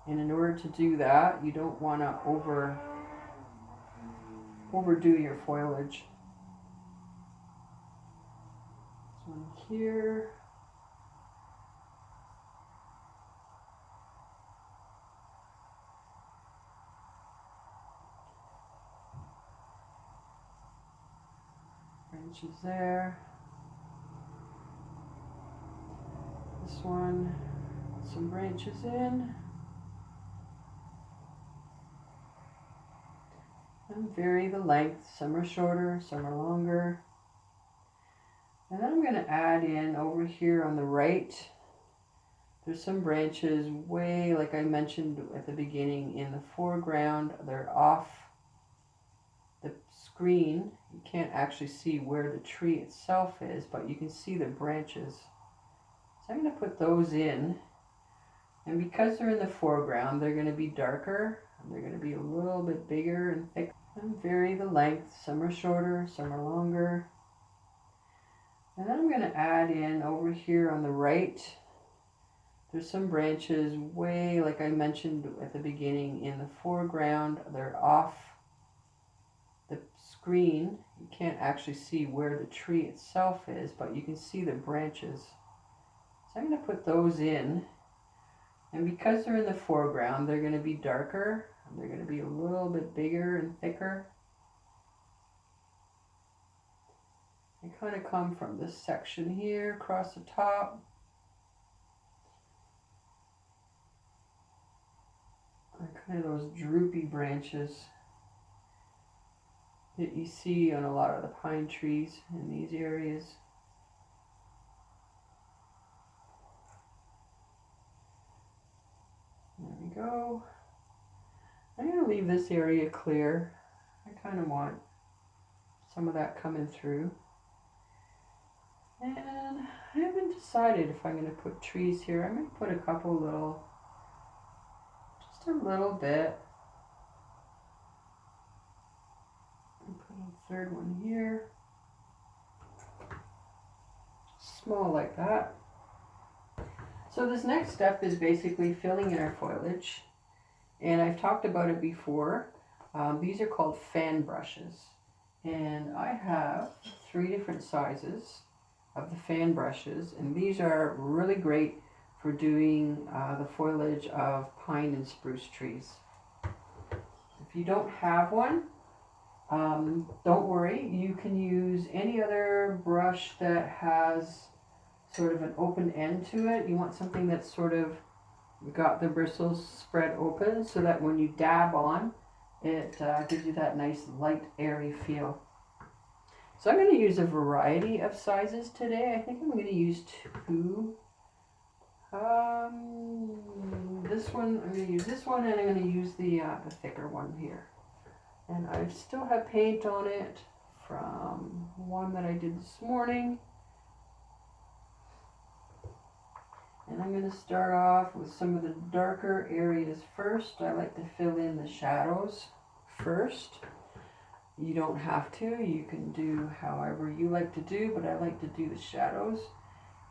S1: And in order to do that, you don't want to overdo your foliage. This one here. Branches there. This one, some branches in. And vary the length. Some are shorter, some are longer. And then I'm going to add in over here on the right. There's some branches way, like I mentioned at the beginning, in the foreground. They're off the screen. You can't actually see where the tree itself is, but you can see the branches. So I'm going to put those in. And because they're in the foreground, they're going to be darker. And they're going to be a little bit bigger and thicker. And vary the length. Some are shorter, some are longer. And then I'm going to add in over here on the right. There's some branches way, like I mentioned at the beginning, in the foreground. They're off the screen. You can't actually see where the tree itself is, but you can see the branches. So I'm going to put those in. And because they're in the foreground, they're going to be darker. And they're going to be a little bit bigger and thicker. They kind of come from this section here across the top. And kind of those droopy branches that you see on a lot of the pine trees in these areas. There we go. I'm going to leave this area clear. I kind of want some of that coming through. And I haven't decided if I'm going to put trees here. I might put a couple little, just a little bit. And put a third one here. Small like that. So this next step is basically filling in our foliage. And I've talked about it before. These are called fan brushes. And I have 3 different sizes of the fan brushes. And these are really great for doing the foliage of pine and spruce trees. If you don't have one, don't worry. You can use any other brush that has sort of an open end to it. You want something that's sort of got the bristles spread open so that when you dab on, it gives you that nice light airy feel. So I'm going to use a variety of sizes today. I think I'm going to use 2. This one, I'm going to use this one, and I'm going to use the thicker one here. And I still have paint on it from one that I did this morning. And I'm going to start off with some of the darker areas first. I like to fill in the shadows first. You don't have to. You can do however you like to do, but I like to do the shadows.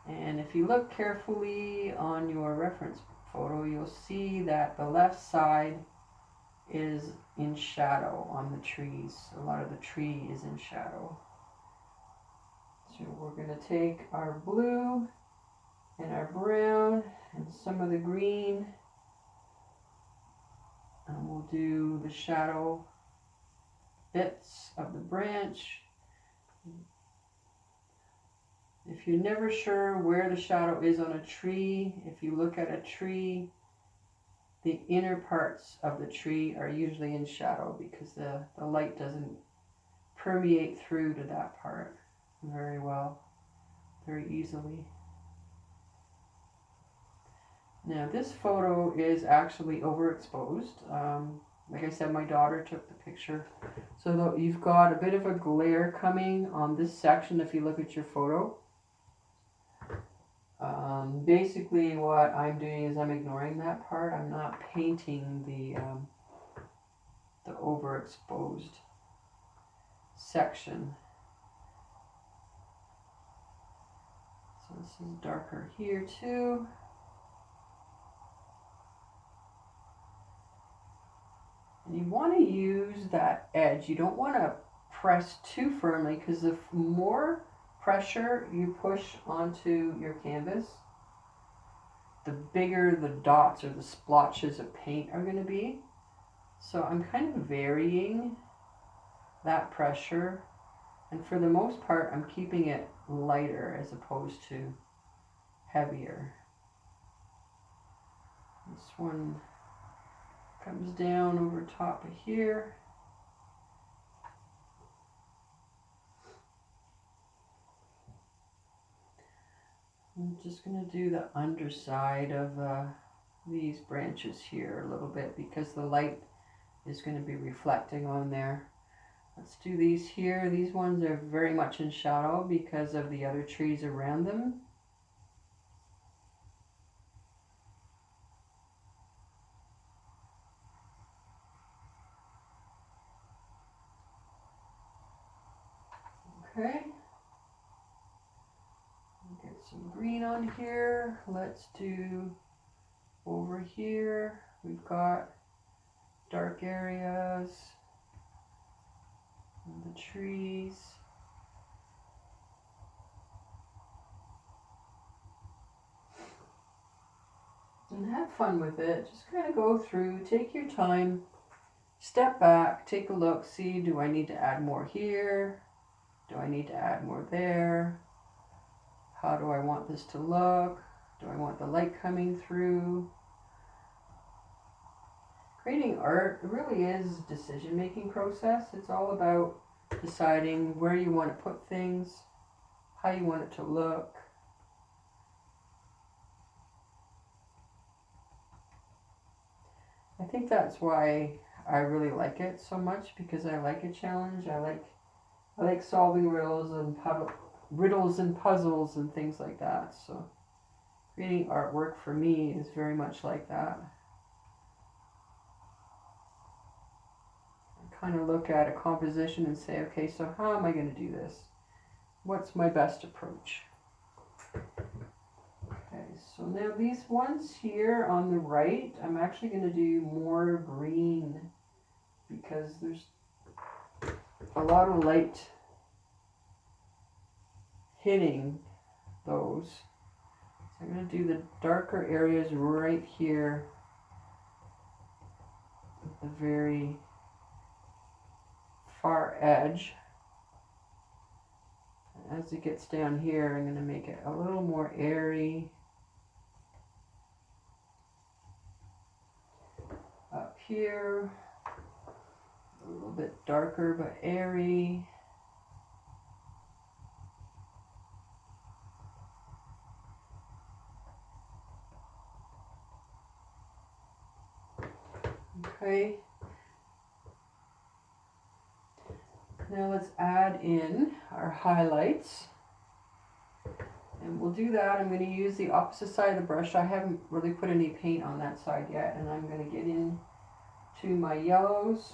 S1: And if you look carefully on your reference photo, you'll see that the left side is in shadow on the trees. A lot of the tree is in shadow. So we're going to take our blue and our brown and some of the green, and we'll do the shadow bits of the branch. If you're never sure where the shadow is on a tree, if you look at a tree the inner parts of the tree are usually in shadow because the light doesn't permeate through to that part very well, very easily. Now this photo is actually overexposed. Like I said, my daughter took the picture. So you've got a bit of a glare coming on this section if you look at your photo. Basically what I'm doing is I'm ignoring that part. I'm not painting the overexposed section. So this is darker here too. And you want to use that edge. You don't want to press too firmly because the more pressure you push onto your canvas, the bigger the dots or the splotches of paint are going to be. So I'm kind of varying that pressure, and for the most part I'm keeping it lighter as opposed to heavier. This one comes down over top of here. I'm just going to do the underside of these branches here a little bit because the light is going to be reflecting on there. Let's do these here. These ones are very much in shadow because of the other trees around them. Okay. Get some green on here. Let's do over here. We've got dark areas and the trees. And have fun with it. Just kind of go through, take your time, step back, take a look, see, do I need to add more here? Do I need to add more there? How do I want this to look? Do I want the light coming through? Creating art really is a decision-making process. It's all about deciding where you want to put things, how you want it to look. I think that's why I really like it so much, because I like a challenge. I like solving riddles and puzzles and things like that. So creating artwork for me is very much like that. I kind of look at a composition and say, okay, so how am I going to do this? What's my best approach? Okay, so now these ones here on the right, I'm actually going to do more green because there's a lot of light hitting those. So I'm going to do the darker areas right here at the very far edge. And as it gets down here, I'm going to make it a little more airy. Up here, a little bit darker but airy. Okay. Now let's add in our highlights. And we'll do that. I'm going to use the opposite side of the brush. I haven't really put any paint on that side yet. And I'm going to get in to my yellows.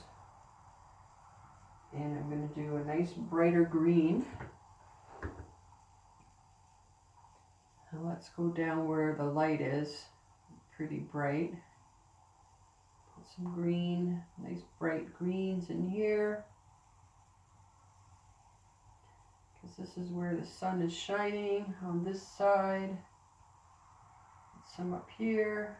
S1: And I'm going to do a nice brighter green. And let's go down where the light is. Pretty bright. Put some green, nice bright greens in here. This is where the sun is shining on this side. Some up here.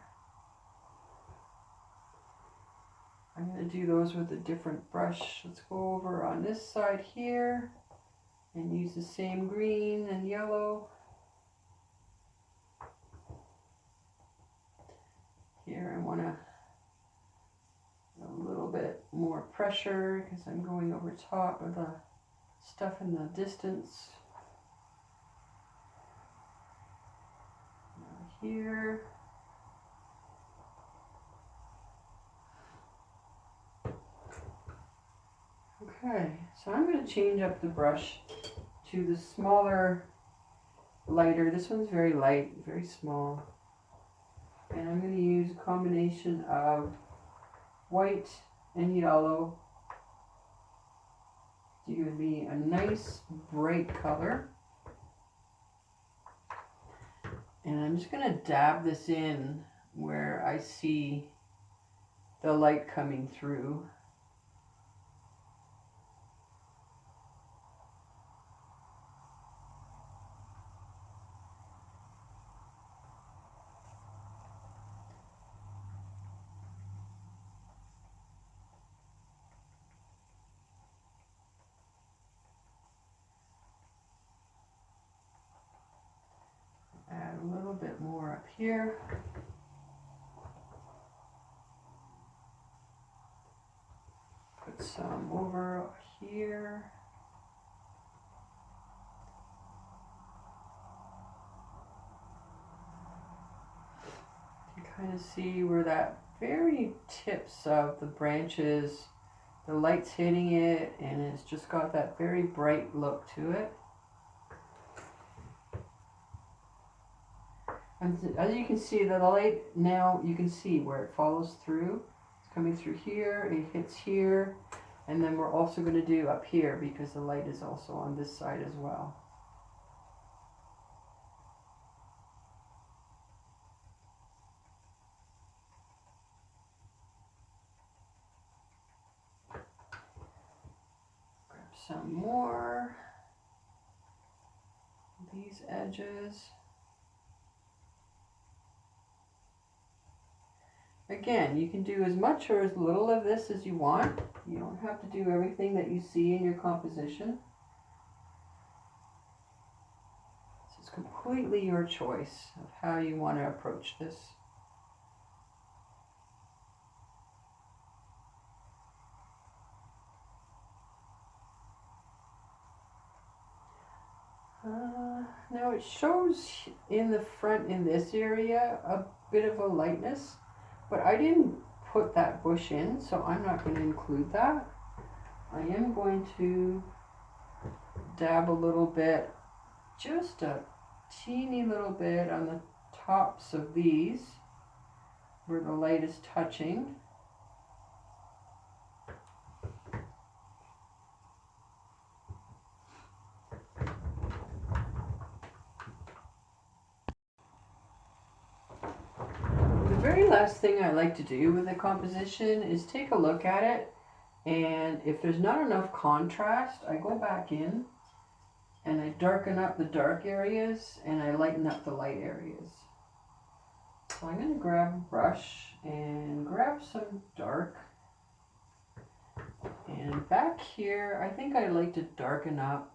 S1: I'm going to do those with a different brush. Let's go over on this side here and use the same green and yellow. Here I want to more pressure because I'm going over top of the stuff in the distance. Now here. Okay, so I'm going to change up the brush to the smaller, lighter. This one's very light, very small. And I'm going to use a combination of white and yellow to give me a nice bright color. And I'm just going to dab this in where I see the light coming through. Add a little bit more up here. Put some over here. You kind of see where that very tips of the branches, the light's hitting it, and it's just got that very bright look to it. And as you can see, the light now, you can see where it follows through. It's coming through here, it hits here, and then we're also going to do up here because the light is also on this side as well. Grab some more. These edges. Again, you can do as much or as little of this as you want. You don't have to do everything that you see in your composition. So it's completely your choice of how you want to approach this. Now it shows in the front in this area a bit of a lightness, but I didn't put that bush in, so I'm not going to include that. I am going to dab a little bit, just a teeny little bit on the tops of these where the light is touching. The very last thing I like to do with a composition is take a look at it, and if there's not enough contrast, I go back in and I darken up the dark areas and I lighten up the light areas. So I'm going to grab a brush and grab some dark, and back here I think I like to darken up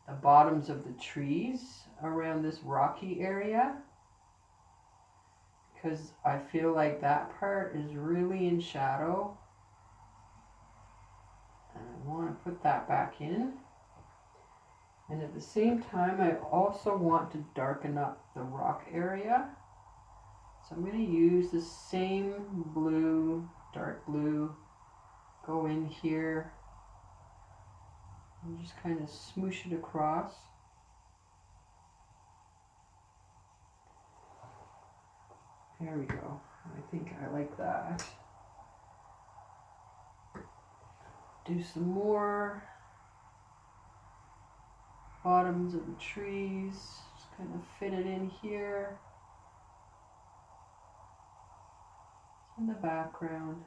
S1: the bottoms of the trees around this rocky area, because I feel like that part is really in shadow, and I want to put that back in. And at the same time, I also want to darken up the rock area. So I'm going to use the same blue, dark blue, go in here and just kind of smoosh it across. There we go. I think I like that. Do some more bottoms of the trees. Just kind of fit it in here. In the background.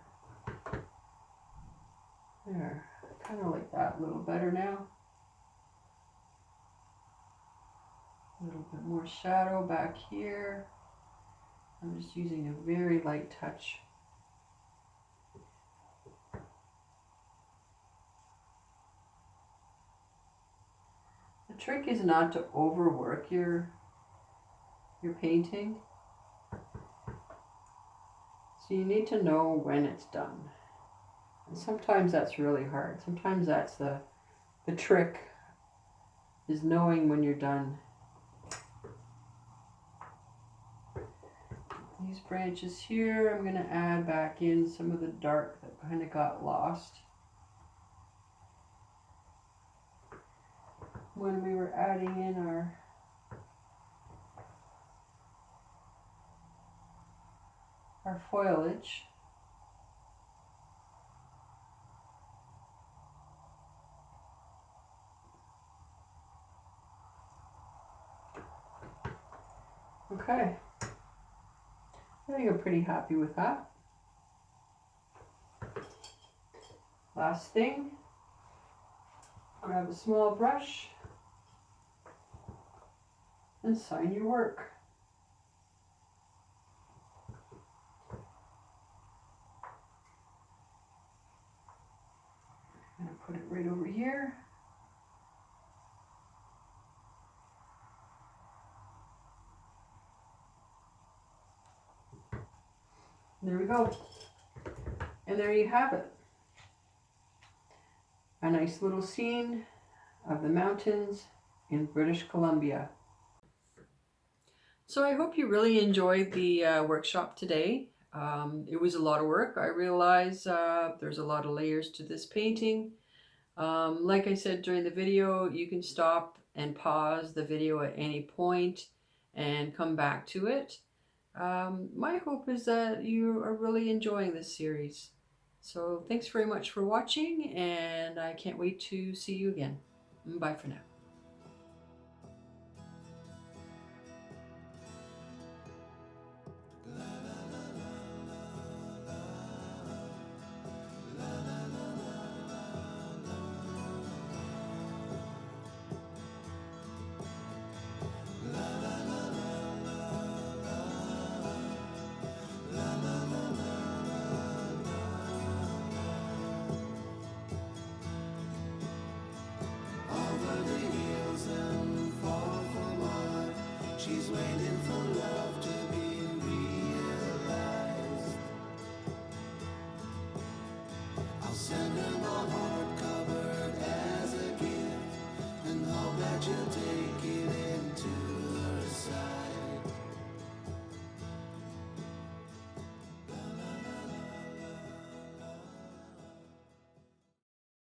S1: There. I kind of like that a little better now. A little bit more shadow back here. I'm just using a very light touch. The trick is not to overwork your painting. So you need to know when it's done. Sometimes that's really hard. Sometimes that's the trick, is knowing when you're done. These branches here, I'm going to add back in some of the dark that kind of got lost when we were adding in our foliage. Okay, I think I'm pretty happy with that. Last thing, grab a small brush and sign your work. I'm going to put it right over here. There we go. And there you have it. A nice little scene of the mountains in British Columbia. So I hope you really enjoyed the workshop today. It was a lot of work. I realize there's a lot of layers to this painting. Like I said during the video, you can stop and pause the video at any point and come back to it. My hope is that you are really enjoying this series. So thanks very much for watching, and I can't wait to see you again. Bye for now.